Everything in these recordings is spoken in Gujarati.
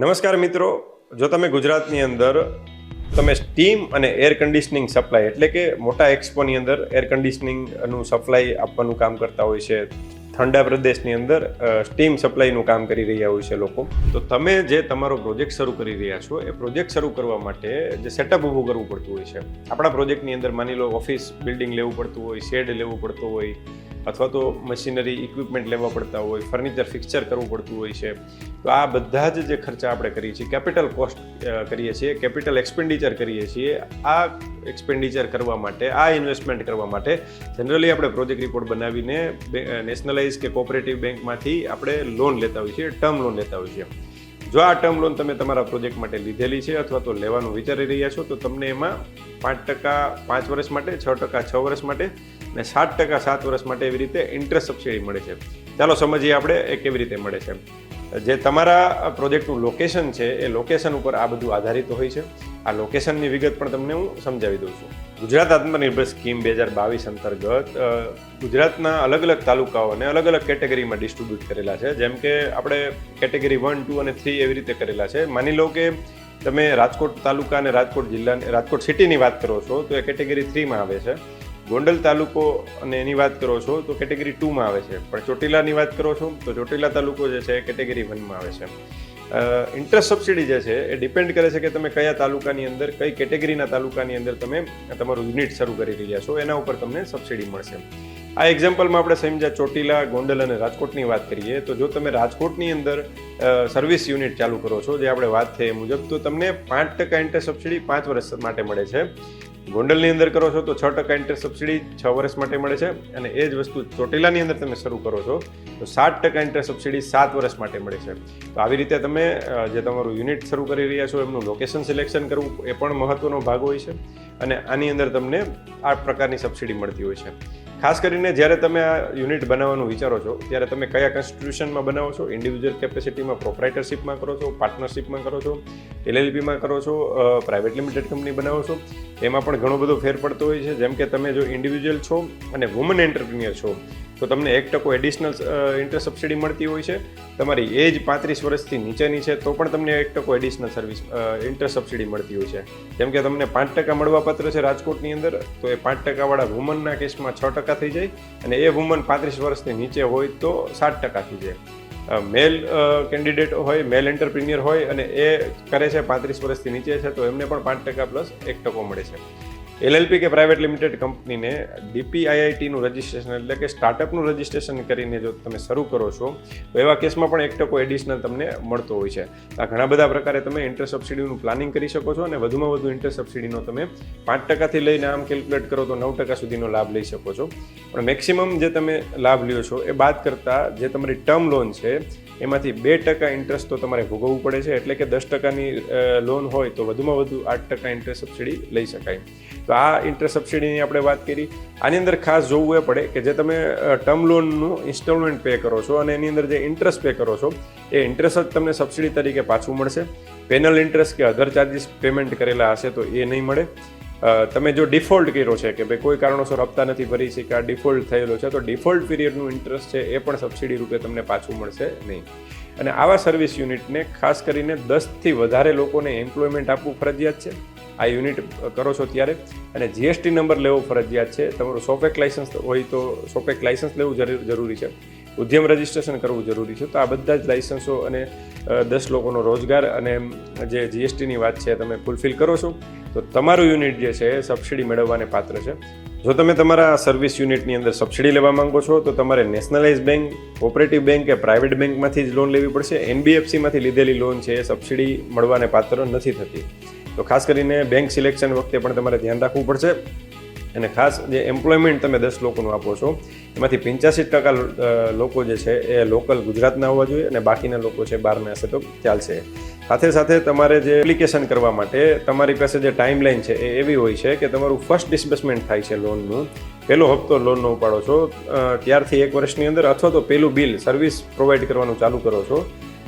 નમસ્કાર મિત્રો, જો તમે ગુજરાતની અંદર તમે સ્ટીમ અને એર કન્ડિશનિંગ સપ્લાય એટલે કે મોટા એક્સપોની અંદર એર કન્ડિશનિંગનું સપ્લાય આપવાનું કામ કરતા હોય છે, ઠંડા પ્રદેશની અંદર સ્ટીમ સપ્લાયનું કામ કરી રહ્યા હોય છે લોકો. તો તમે જે તમારો પ્રોજેક્ટ શરૂ કરી રહ્યા છો એ પ્રોજેક્ટ શરૂ કરવા માટે જે સેટઅપ ઊભું કરવું પડતું હોય છે. આપણા પ્રોજેક્ટની અંદર માની લો ઓફિસ બિલ્ડિંગ લેવું પડતું હોય, શેડ લેવું પડતું હોય, અથવા તો મશીનરી ઇક્વિપમેન્ટ લેવા પડતા હોય, ફર્નિચર ફિક્સચર કરવું પડતું હોય છે. તો આ બધા જ જે ખર્ચા આપણે કરીએ છીએ, કેપિટલ કોસ્ટ કરીએ છીએ, કેપિટલ એક્સપેન્ડિચર કરીએ છીએ. આ એક્સપેન્ડિચર કરવા માટે, આ ઇન્વેસ્ટમેન્ટ કરવા માટે જનરલી આપણે પ્રોજેક્ટ રિપોર્ટ બનાવીને નેશનલાઇઝ કે કોઓપરેટિવ બેંકમાંથી આપણે લોન લેતા હોઈએ છીએ, ટર્મ લોન લેતા હોઈએ છીએ. જો આ ટર્મ લોન તમે તમારા પ્રોજેક્ટ માટે લીધેલી છે અથવા તો લેવાનું વિચારી રહ્યા છો તો તમને એમાં 5% 5 વર્ષ માટે, 6% 6 વર્ષ માટે અને 7% 7 વર્ષ માટે એવી રીતે ઇન્ટરેસ્ટ સબસિડી મળે છે. ચાલો સમજીએ આપણે એ કેવી રીતે મળે છે. જે તમારા પ્રોજેક્ટનું લોકેશન છે એ લોકેશન ઉપર આ બધું આધારિત હોય છે. આ લોકેશનની વિગત પણ તમને હું સમજાવી દઉં છું. ગુજરાત આત્મનિર્ભર સ્કીમ 2022 અંતર્ગત ગુજરાતના અલગ અલગ તાલુકાઓને અલગ અલગ કેટેગરીમાં ડિસ્ટ્રીબ્યુટ કરેલા છે. જેમ કે આપણે કેટેગરી 1, 2 અને 3 એવી રીતે કરેલા છે. માની લો કે તમે રાજકોટ તાલુકા અને રાજકોટ જિલ્લા, રાજકોટ સિટીની વાત કરો છો તો એ કેટેગરી 3માં આવે છે. ગોંડલ તાલુકો અને એની વાત કરો છો તો કેટેગરી 2માં આવે છે. પણ ચોટીલાની વાત કરો છો તો ચોટીલા તાલુકો જે છે એ કેટેગરી 1માં આવે છે. ઇન્ટરેસ્ટ સબસિડી જે છે એ ડિપેન્ડ કરે છે કે તમે કયા તાલુકાની અંદર, કઈ કેટેગરીના તાલુકાની અંદર તમે તમારું યુનિટ શરૂ કરી રહ્યા છો, એના ઉપર તમને સબસિડી મળશે. આ એક્ઝામ્પલમાં આપણે સમજ્યા ચોટીલા, ગોંડલ અને રાજકોટની વાત કરીએ તો જો તમે રાજકોટની અંદર સર્વિસ યુનિટ ચાલુ કરો છો, જે આપણે વાત થઈ એ મુજબ, તો તમને 5% ઇન્ટરેસ્ટ સબસિડી 5 વર્ષ માટે મળે છે. ગોંડલની અંદર કરો છો તો 6% ઇન્ટરેસ્ટ સબસિડી 6 વર્ષ માટે મળે છે. અને એ જ વસ્તુ ચોટીલાની અંદર તમે શરૂ કરો છો તો 7% ઇન્ટરેસ્ટ સબસિડી 7 વર્ષ માટે મળે છે. તો આવી રીતે તમે જે તમારું યુનિટ શરૂ કરી રહ્યા છો એમનું લોકેશન સિલેક્શન કરવું એ પણ મહત્વનો ભાગ હોય છે. અને આની અંદર તમને આ પ્રકારની સબસિડી મળતી હોય છે. ખાસ કરીને જ્યારે તમે આ યુનિટ બનાવવાનું વિચારો છો ત્યારે તમે કયા કોન્સ્ટિટ્યુશનમાં બનાવો છો, ઇન્ડિવિજ્યુઅલ કેપેસિટીમાં, પ્રોપ્રાઇટરશિપમાં કરો છો, પાર્ટનરશિપમાં કરો છો, LLPમાં કરો છો, પ્રાઇવેટ લિમિટેડ કંપની બનાવો છો, એમાં પણ ઘણો બધો ફેર પડતો હોય છે. જેમ કે તમે જો ઇન્ડિવિજ્યુઅલ છો અને વુમન એન્ટરપ્રિન્યોર છો તો તમને 1% એડિશનલ ઇન્ટરેસ્ટ સબસિડી મળતી હોય છે. તમારી એજ 35 વર્ષથી નીચેની છે તો પણ તમને 1% એડિશનલ સર્વિસ ઇન્ટરેસ્ટ સબસિડી મળતી હોય છે. જેમ કે તમને 5% મળવાપાત્ર છે રાજકોટની અંદર, તો એ 5% વાળા વુમનના કેસમાં 6% થઈ જાય અને એ વુમન 35 વર્ષથી નીચે હોય તો 7% થઈ જાય. મેલ કેન્ડિડેટ હોય, મેલ એન્ટરપ્રિન્યોર હોય અને એ કરે છે 35 વર્ષથી નીચે છે તો એમને પણ 5% પ્લસ 1% મળે છે. LLP કે પ્રાઇવેટ લિમિટેડ કંપનીને DPIITનું રજિસ્ટ્રેશન એટલે કે સ્ટાર્ટઅપનું રજિસ્ટ્રેશન કરીને જો તમે શરૂ કરો છો તો એવા કેસમાં પણ 1% એડિશનલ તમને મળતો હોય છે. આ ઘણા બધા પ્રકારે તમે ઇન્ટરેસ્ટ સબસિડીનું પ્લાનિંગ કરી શકો છો અને વધુમાં વધુ ઇન્ટરેસ્ટ સબસિડીનો તમે 5%થી લઈને આમ કેલ્ક્યુલેટ કરો તો 9% સુધીનો લાભ લઈ શકો છો. પણ મેક્સિમમ જે તમે લાભ લ્યો છો એ બાદ કરતાં જે તમારી ટર્મ લોન છે એમાંથી 2% ઇન્ટરેસ્ટ તો તમારે ભોગવવું પડે છે. એટલે કે 10%ની લોન હોય તો વધુમાં વધુ 8% ઇન્ટરેસ્ટ સબસિડી લઈ શકાય. તો આ ઇન્ટરેસ્ટ સબસિડીની આપણે વાત કરી. આની અંદર ખાસ જોવું એ પડે કે જે તમે ટર્મ લોનનું ઇન્સ્ટોલમેન્ટ પે કરો છો અને એની અંદર જે ઇન્ટરેસ્ટ પે કરો છો એ ઇન્ટરેસ્ટ જ તમને સબસિડી તરીકે પાછું મળશે. પેનલ ઇન્ટરેસ્ટ કે અધર ચાર્જિસ પેમેન્ટ કરેલા હશે તો એ નહીં મળે. તમે જો ડિફોલ્ટ કર્યો છે કે ભાઈ કોઈ કારણોસર હપ્તા નથી ભરી શક્યા, ડિફોલ્ટ થયેલો છે, તો ડિફોલ્ટ પીરિયડનું ઇન્ટરેસ્ટ છે એ પણ સબસિડી રૂપે તમને પાછું મળશે નહીં. અને આવા સર્વિસ યુનિટને ખાસ કરીને 10થી વધારે લોકોને એમ્પ્લોયમેન્ટ આપવું ફરજિયાત છે આ યુનિટ કરો છો ત્યારે. અને GST નંબર લેવો ફરજિયાત છે. તમારું સોફેક લાઇસન્સ હોય તો સોફેક લાઇસન્સ લેવું જરૂરી છે. ઉદ્યમ રજિસ્ટ્રેશન કરવું જરૂરી છે. તો આ બધા જ લાઇસન્સો અને 10 લોકોનો રોજગાર અને જે GSTની વાત છે તમે ફૂલફિલ કરો છો તો તમારું યુનિટ જે છે એ સબસિડી મેળવવાને પાત્ર છે. જો તમે તમારા સર્વિસ યુનિટની અંદર સબસિડી લેવા માંગો છો તો તમારે નેશનલાઇઝ બેંક, કોઓપરેટિવ બેંક કે પ્રાઇવેટ બેંકમાંથી જ લોન લેવી પડશે. NBFCમાંથી લીધેલી લોન છે એ સબસિડી મળવાને પાત્ર નથી થતી. તો ખાસ કરીને બેંક સિલેક્શન વખતે પણ તમારે ધ્યાન રાખવું પડશે. અને ખાસ જે એમ્પ્લોયમેન્ટ તમે 10 લોકોનું આપો છો એમાંથી 85% લોકો જે છે એ લોકલ ગુજરાતના હોવા જોઈએ અને બાકીના લોકો છે બહારના હશે તો ચાલશે. સાથે સાથે તમારે જે એપ્લિકેશન કરવા માટે તમારી પાસે જે ટાઈમલાઈન છે એ એવી હોય છે કે તમારું ફર્સ્ટ ડિસ્બર્સમેન્ટ થાય છે લોનનું, પહેલો હપ્તો લોનનો ઉપાડો છો ત્યારથી 1 વર્ષની અંદર, અથવા તો પહેલું બિલ સર્વિસ પ્રોવાઈડ કરવાનું ચાલુ કરો છો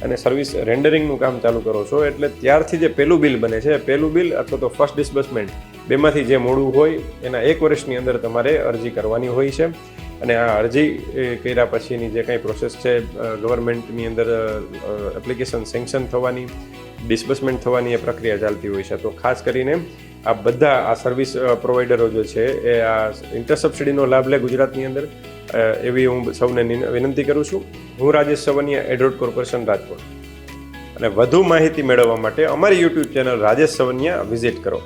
અને સર્વિસ રેન્ડરિંગનું કામ ચાલુ કરો છો એટલે ત્યારથી જે પહેલું બિલ બને છે, પહેલું બિલ અથવા તો ફર્સ્ટ ડિસ્બર્સમેન્ટ બેમાંથી જે મોડું હોય એના 1 વર્ષની અંદર તમારે અરજી કરવાની હોય છે. અને આ અરજી કર્યા પછીની જે કંઈ પ્રોસેસ છે ગવર્મેન્ટની અંદર એપ્લિકેશન સેન્કશન થવાની, ડિસ્બર્સમેન્ટ થવાની એ પ્રક્રિયા ચાલતી હોય છે. તો ખાસ કરીને આ બધા આ સર્વિસ પ્રોવાઈડરો જે છે એ આ ઇન્ટર સબસિડીનો લાભ લે ગુજરાતની અંદર, એવી હું સૌને વિનંતી કરું છું. હું રાજેશ સવનિયા, એડરોડ કોર્પોરેશન રાજકોટ. અને વધુ માહિતી મેળવવા માટે અમારી યુટ્યુબ ચેનલ રાજેશ સવનિયા વિઝિટ કરો.